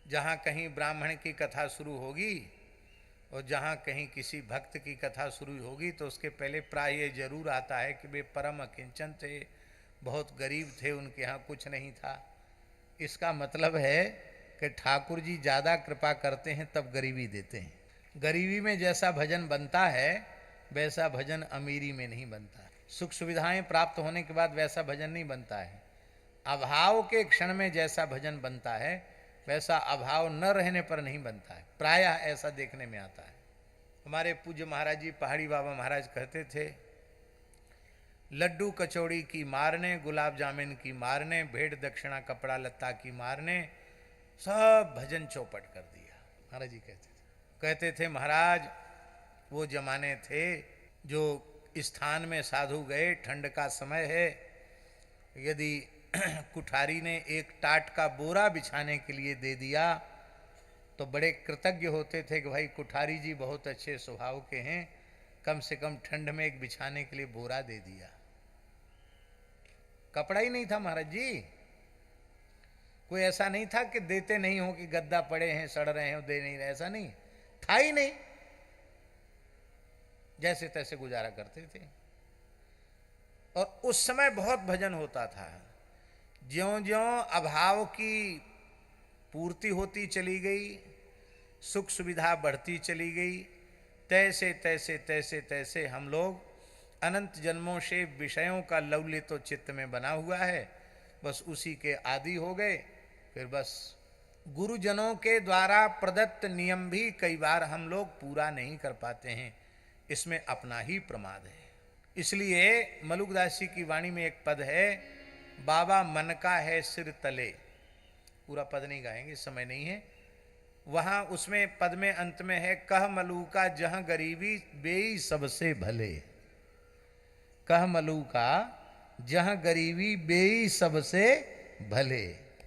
जहाँ कहीं ब्राह्मण की कथा शुरू होगी और जहाँ कहीं किसी भक्त की कथा शुरू होगी तो उसके पहले प्राय ये जरूर आता है कि वे परम अकिंचन थे, बहुत गरीब थे, उनके यहाँ कुछ नहीं था। इसका मतलब है कि ठाकुर जी ज़्यादा कृपा करते हैं तब गरीबी देते हैं। गरीबी में जैसा भजन बनता है वैसा भजन अमीरी में नहीं बनता है। सुख सुविधाएं प्राप्त होने के बाद वैसा भजन नहीं बनता है। अभाव के क्षण में जैसा भजन बनता है वैसा अभाव न रहने पर नहीं बनता है। प्रायः ऐसा देखने में आता है। हमारे पूज्य महाराज जी पहाड़ी बाबा महाराज कहते थे, लड्डू कचौड़ी की मारने, गुलाब जामुन की मारने, भेंट दक्षिणा कपड़ा लत्ता की मारने, सब भजन चौपट कर दिया। महाराज जी कहते थे महाराज वो जमाने थे जो स्थान में साधु गए, ठंड का समय है, यदि कुठारी ने एक टाट का बोरा बिछाने के लिए दे दिया तो बड़े कृतज्ञ होते थे कि भाई कुठारी जी बहुत अच्छे स्वभाव के हैं, कम से कम ठंड में एक बिछाने के लिए बोरा दे दिया। कपड़ा ही नहीं था महाराज जी, कोई ऐसा नहीं था कि देते नहीं हो कि गद्दा पड़े हैं सड़ रहे हैं दे नहीं रहे, ऐसा नहीं था ही नहीं, जैसे तैसे गुजारा करते थे। और उस समय बहुत भजन होता था। ज्यों ज्यों अभाव की पूर्ति होती चली गई, सुख सुविधा बढ़ती चली गई, तैसे तैसे तैसे तैसे हम लोग अनंत जन्मों से विषयों का लवल्य तो चित्त में बना हुआ है, बस उसी के आदी हो गए। फिर बस गुरुजनों के द्वारा प्रदत्त नियम भी कई बार हम लोग पूरा नहीं कर पाते हैं, इसमें अपना ही प्रमाद है। इसलिए मलुकदास जी की वाणी में एक पद है, बाबा मन का है सिर तले। पूरा पद नहीं गाएंगे, समय नहीं है। वहां उसमें पद में अंत में है, कह मलूका जहां गरीबी बेई सबसे भले। कह मलूका जहां गरीबी बेई सबसे भले।